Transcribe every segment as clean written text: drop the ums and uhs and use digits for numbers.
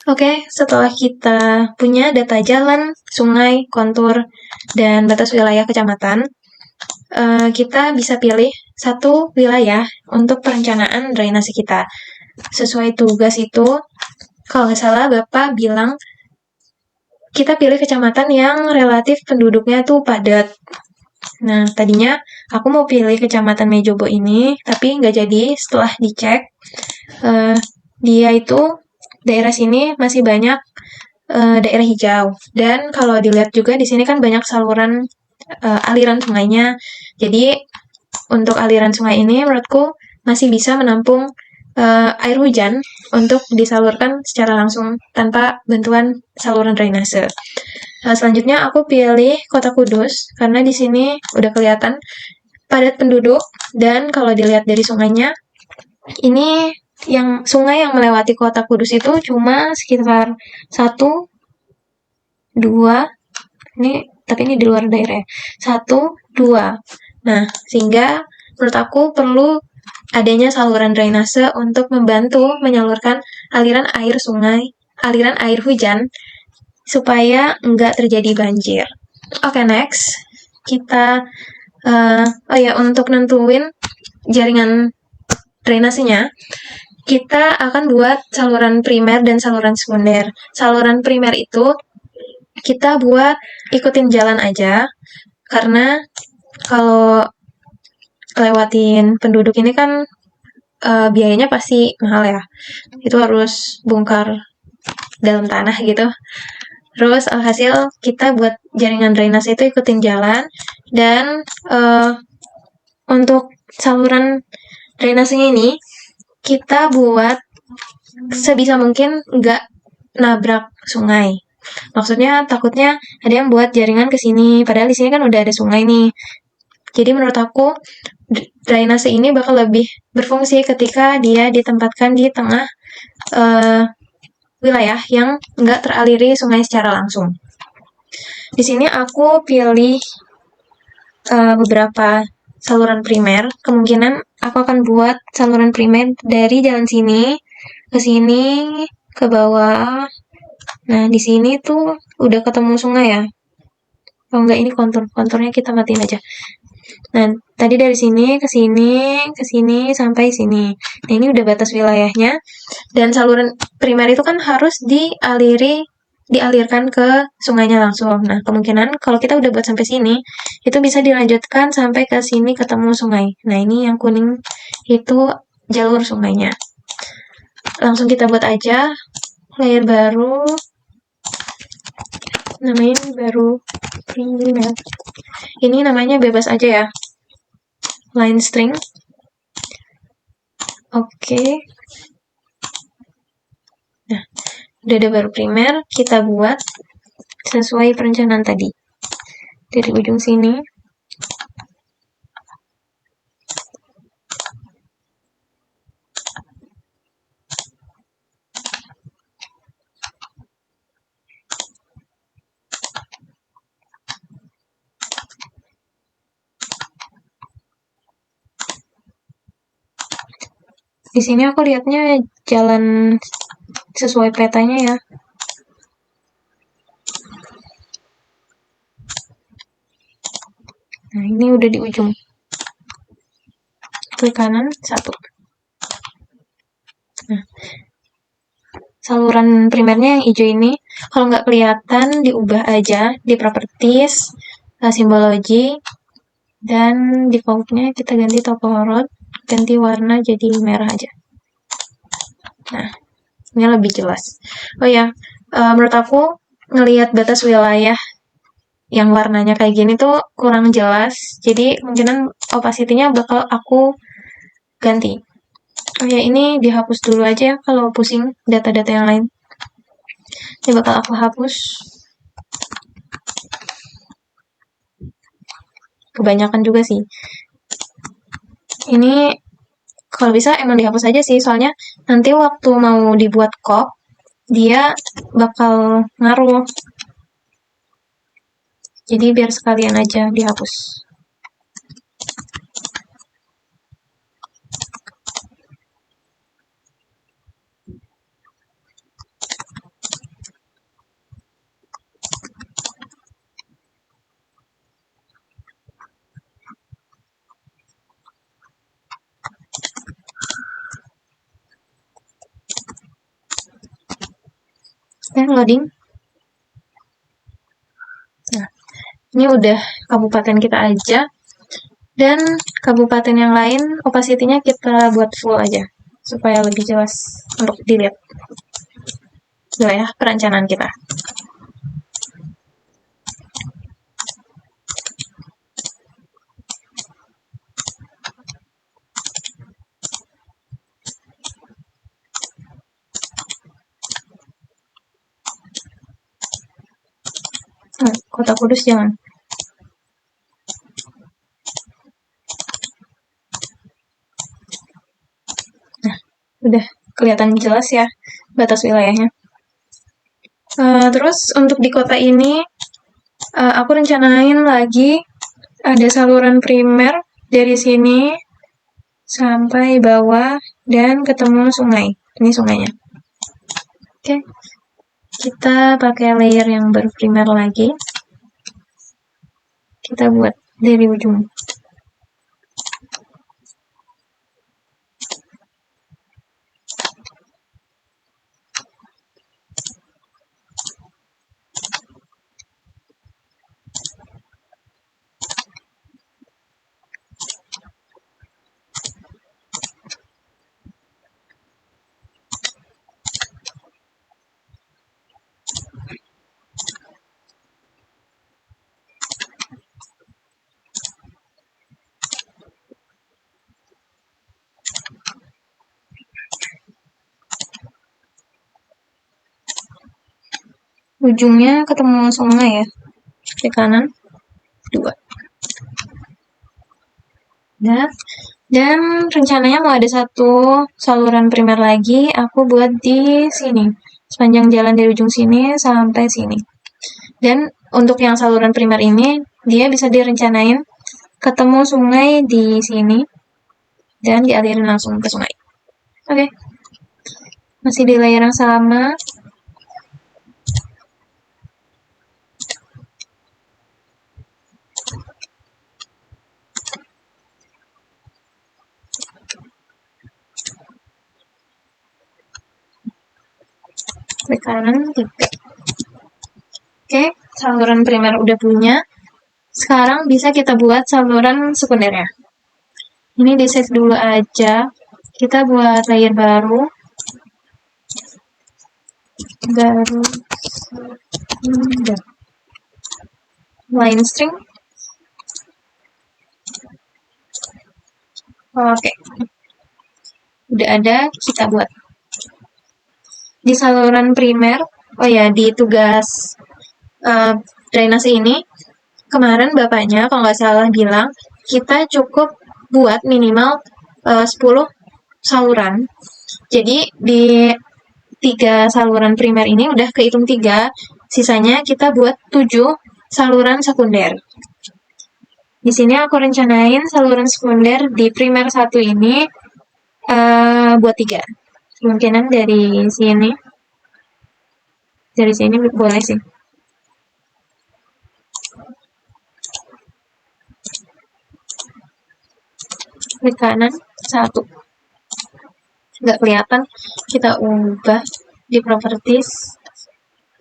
Oke, setelah kita punya data jalan, sungai, kontur, dan batas wilayah kecamatan, kita bisa pilih satu wilayah untuk perencanaan drainase kita. Sesuai tugas itu, kalau nggak salah Bapak bilang kita pilih kecamatan yang relatif penduduknya tuh padat. Nah, tadinya aku mau pilih kecamatan Mejobo ini, tapi nggak jadi setelah dicek. Dia itu daerah sini masih banyak daerah hijau. Dan kalau dilihat juga di sini kan banyak saluran aliran sungainya. Jadi untuk aliran sungai ini menurutku masih bisa menampung air hujan untuk disalurkan secara langsung tanpa bantuan saluran drainase. Selanjutnya aku pilih Kota Kudus karena di sini udah kelihatan padat penduduk dan kalau dilihat dari sungainya ini yang sungai yang melewati Kota Kudus itu cuma sekitar 1, 2, tapi ini di luar daerah ya. 1, 2. Nah, sehingga menurut aku perlu adanya saluran drainase untuk membantu menyalurkan aliran air sungai, aliran air hujan, supaya nggak terjadi banjir. Oke, next. Kita, untuk nentuin jaringan drainasenya, kita akan buat saluran primer dan saluran sekunder. Saluran primer itu kita buat ikutin jalan aja, karena kalau lewatin penduduk ini kan biayanya pasti mahal ya. Itu harus bongkar dalam tanah gitu. Terus alhasil kita buat jaringan drainase itu ikutin jalan dan untuk saluran drainasenya ini kita buat sebisa mungkin nggak nabrak sungai. Maksudnya takutnya ada yang buat jaringan ke sini, padahal di sini kan udah ada sungai nih. Jadi menurut aku drainase ini bakal lebih berfungsi ketika dia ditempatkan di tengah wilayah yang nggak teraliri sungai secara langsung. Di sini aku pilih beberapa saluran primer. Kemungkinan aku akan buat saluran primer dari jalan sini ke sini ke bawah. Nah, di sini tuh udah ketemu sungai ya. Oh enggak, ini konturnya kita matiin aja. Nah, tadi dari sini ke sini, ke sini sampai sini. Nah, ini udah batas wilayahnya. Dan saluran primer itu kan harus dialirkan ke sungainya langsung. Nah, kemungkinan kalau kita udah buat sampai sini, itu bisa dilanjutkan sampai ke sini ketemu sungai. Nah, ini yang kuning itu jalur sungainya. Langsung kita buat aja layer baru. Namanya baru primer. Ini namanya bebas aja ya. Line string. Oke. Nah, udah ada baru primer, kita buat sesuai perencanaan tadi. Dari ujung sini. Di sini aku lihatnya jalan sesuai petanya ya. Nah, ini udah di ujung. Klik kanan, 1. Nah, saluran primernya yang hijau ini, kalau nggak kelihatan, diubah aja di properties, simbology, dan defaultnya kita ganti topolog, ganti warna jadi merah aja. Nah, ini lebih jelas. Oh ya, menurut aku ngelihat batas wilayah yang warnanya kayak gini tuh kurang jelas. Jadi kemungkinan opacity-nya bakal aku ganti. Oh ya, ini dihapus dulu aja ya kalau pusing data-data yang lain. Ini bakal aku hapus. Kebanyakan juga sih. Ini kalau bisa emang dihapus aja sih, soalnya nanti waktu mau dibuat kop, dia bakal ngaruh. Jadi biar sekalian aja dihapus. Oke, loading. Nah, ini udah kabupaten kita aja. Dan kabupaten yang lain, opacity-nya kita buat full aja. Supaya lebih jelas untuk dilihat wilayah perencanaan kita. Kota Kudus jangan. Nah, udah kelihatan jelas ya batas wilayahnya. Terus untuk di kota ini, aku rencanain lagi ada saluran primer dari sini sampai bawah dan ketemu sungai. Ini sungainya. Oke, kita pakai layer yang berprimer lagi. Kita buat dari ujung. Ujungnya ketemu sungai ya, di kanan 2. Nah, dan rencananya mau ada satu saluran primer lagi, aku buat di sini, sepanjang jalan dari ujung sini sampai sini. Dan untuk yang saluran primer ini, dia bisa direncanain ketemu sungai di sini dan dialirin langsung ke sungai. Oke, masih di layer yang sama. Klik kanan 3. Oke, saluran primer udah punya. Sekarang bisa kita buat saluran sekundernya. Ini di save dulu aja. Kita buat layer baru. Line string. Oke. Udah ada, kita buat. Di saluran primer, oh ya, di tugas drainase ini, kemarin bapaknya kalau nggak salah bilang, kita cukup buat minimal 10 saluran. Jadi di 3 saluran primer ini udah kehitung 3, sisanya kita buat 7 saluran sekunder. Di sini aku rencanain saluran sekunder di primer 1 ini buat 3. Kemungkinan dari sini boleh sih. Klik kanan 1. Nggak kelihatan, kita ubah di properties.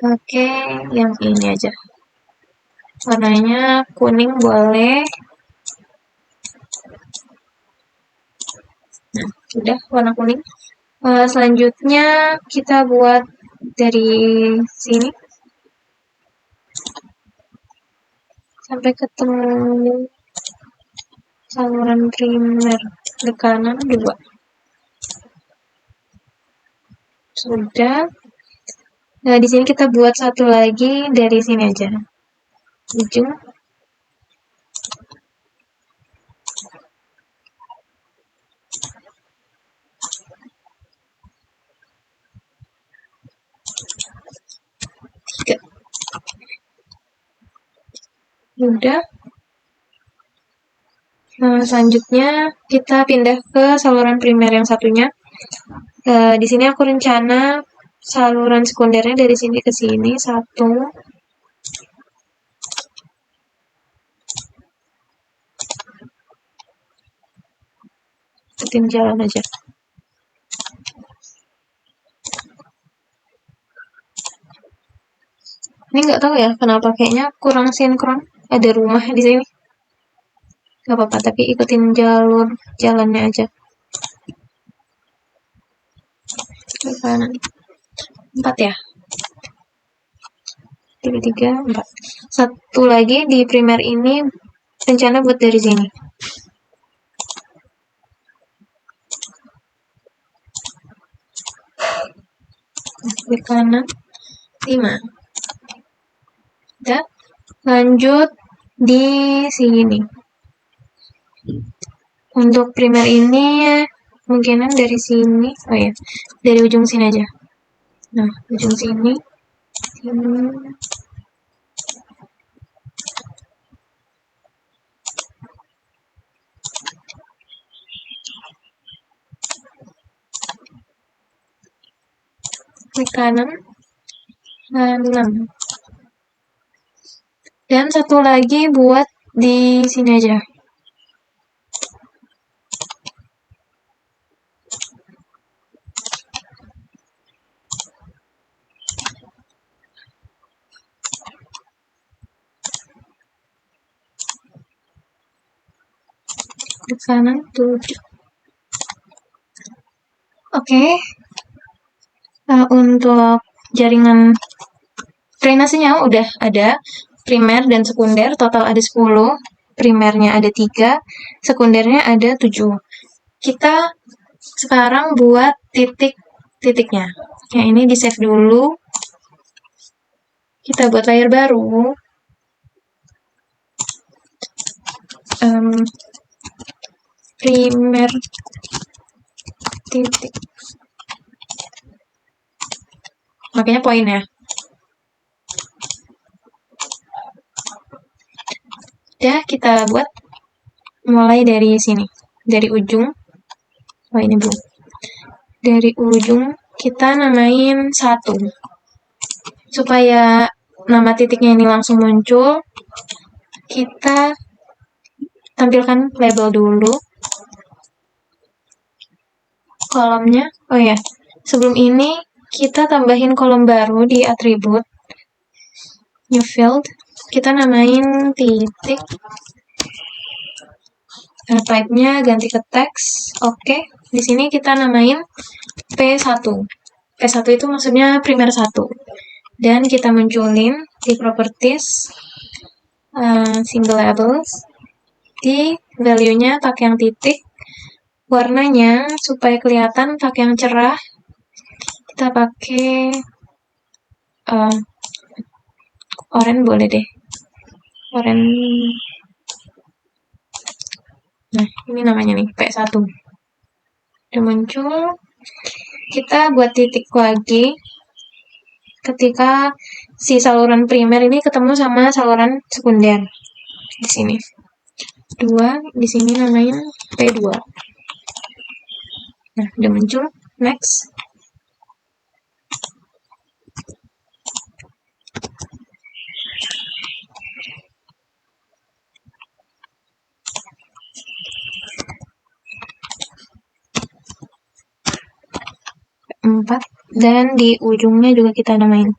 Oke, yang ini aja. Warnanya kuning boleh. Nah, udah warna kuning. Selanjutnya kita buat dari sini sampai ketemu saluran primer ke kanan 2. Sudah. Nah, di sini kita buat satu lagi dari sini aja. Ujung. Udah. Nah, selanjutnya kita pindah ke saluran primer yang satunya. Di sini aku rencana saluran sekundernya dari sini ke sini 1. Ikutin jalan aja. Ini nggak tahu ya kenapa, kayaknya kurang sinkron. Ada rumah di sini. Gak apa-apa, tapi ikutin jalur jalannya aja. Ke kanan. 4 ya? 3, 3, 4. Satu lagi di primer ini rencana buat dari sini. Ke kanan 5. Udah, lanjut di sini. Untuk primer ini kemungkinan dari sini, oh ya, dari ujung sini aja. Nah, ujung sini, sini. Klik kanan, 6. Dan satu lagi buat di sini aja. Klik kanan, 7. Oke. Untuk jaringan drainasenya udah ada, primer dan sekunder, total ada 10. Primernya ada 3, sekundernya ada 7. Kita sekarang buat titik-titiknya. Yang ini di save dulu. Kita buat layer baru. Primer titik. Makanya poin ya. Udah, kita buat mulai dari sini. Dari ujung. Oh, ini belum. Dari ujung kita namain 1. Supaya nama titiknya ini langsung muncul, kita tampilkan label dulu. Kolomnya, oh ya, sebelum ini kita tambahin kolom baru di atribut. New field, kita namain titik. Type-nya ganti ke teks. Oke, di sini kita namain P1. P1 itu maksudnya primer 1. Dan kita munculin di properties single labels. Di value-nya pakai yang titik. Warnanya supaya kelihatan pakai yang cerah. Kita pakai oranye boleh deh. Oranye. Nah, ini namanya nih, P1. Udah muncul. Kita buat titik lagi ketika si saluran primer ini ketemu sama saluran sekunder. Di sini. 2, di sini namanya P2. Nah, udah muncul. Next. P4. Dan di ujungnya juga kita namain.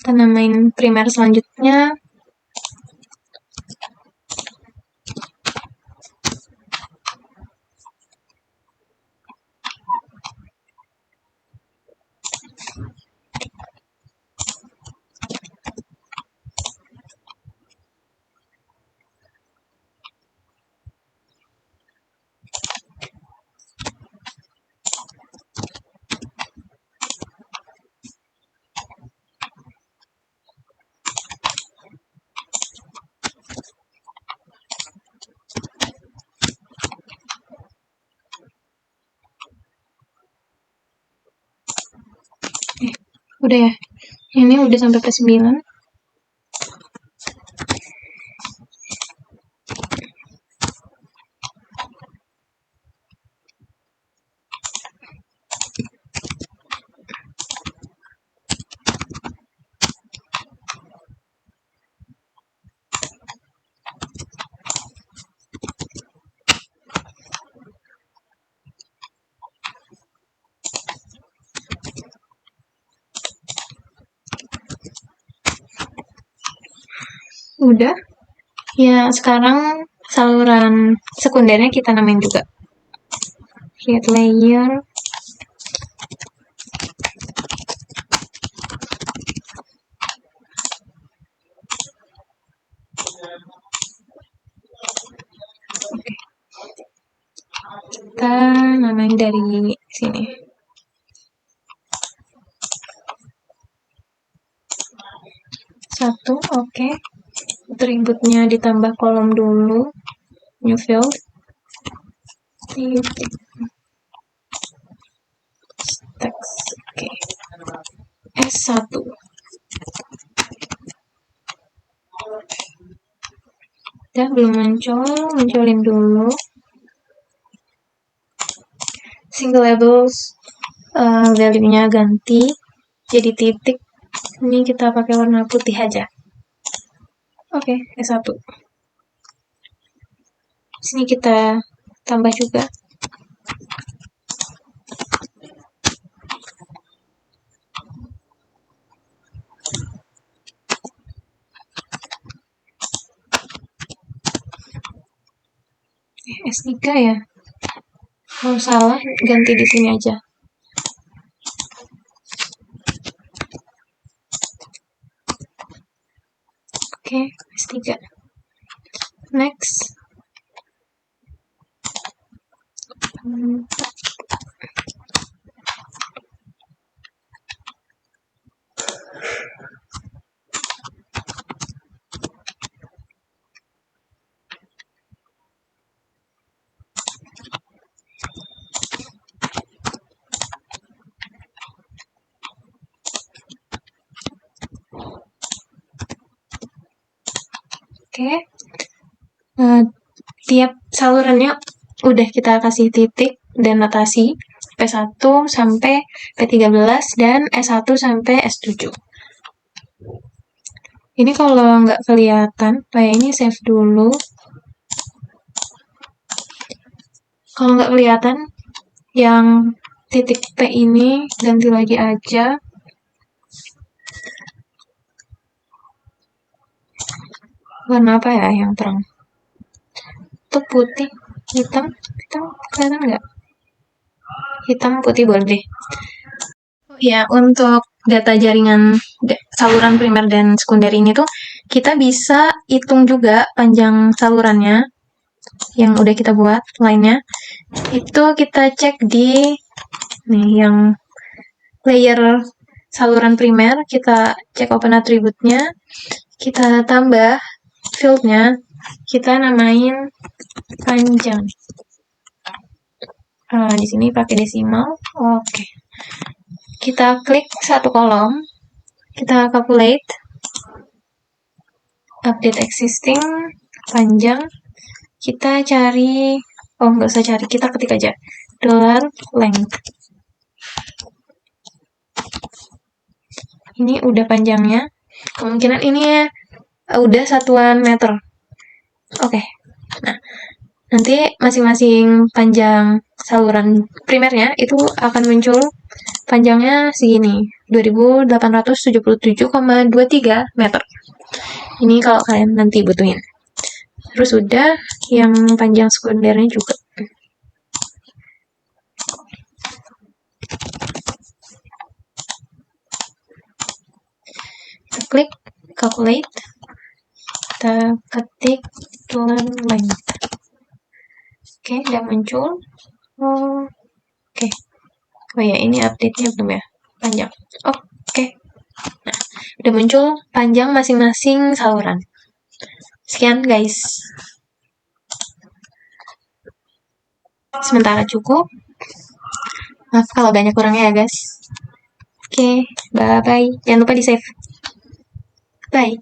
Kita namain primer selanjutnya udah ya. Ini udah sampai ke 9. Udah. Ya, sekarang saluran sekundernya kita namain juga. Create layer. Kita namain dari sini. Satu, oke. Atributnya ditambah kolom dulu. New field. Text, oke. S1. Udah, belum muncul. Munculin dulu. Single labels, value-nya ganti jadi titik. Ini kita pakai warna putih aja. Oke, S1. Sini kita tambah juga. S3 ya. Kalau salah, ganti di sini aja. Oke, S3. Next. Oke. Tiap salurannya udah kita kasih titik dan notasi P1 sampai P13 dan S1 sampai S7. Ini kalau nggak kelihatan, kayak ini save dulu. Kalau nggak kelihatan, yang titik P ini ganti lagi aja. Warna apa ya yang terang? Itu putih, hitam kelihatan nggak? Hitam, putih boleh deh. Ya, untuk data jaringan saluran primer dan sekunder ini tuh kita bisa hitung juga panjang salurannya yang udah kita buat lainnya. Itu kita cek di nih yang layer saluran primer, kita cek open attribute-nya, kita tambah field-nya, kita namain panjang. Di sini pakai desimal. Oke. Kita klik satu kolom, kita calculate, update existing, panjang, kita cari, nggak usah cari, kita ketik aja, $length. Ini udah panjangnya, kemungkinan ini udah satuan meter. Oke. Nah, nanti masing-masing panjang saluran primernya itu akan muncul panjangnya segini, 2877,23 meter. Ini kalau kalian nanti butuhin. Terus udah yang panjang sekundernya juga. Kita klik calculate, kita ketik length. Oke, udah muncul. Oke. Oh ya, ini update-nya belum ya? Panjang. Oke. Nah, udah muncul panjang masing-masing saluran. Sekian guys. Sementara cukup. Maaf kalau banyak kurangnya ya guys. Oke, bye-bye. Jangan lupa di save. Bye.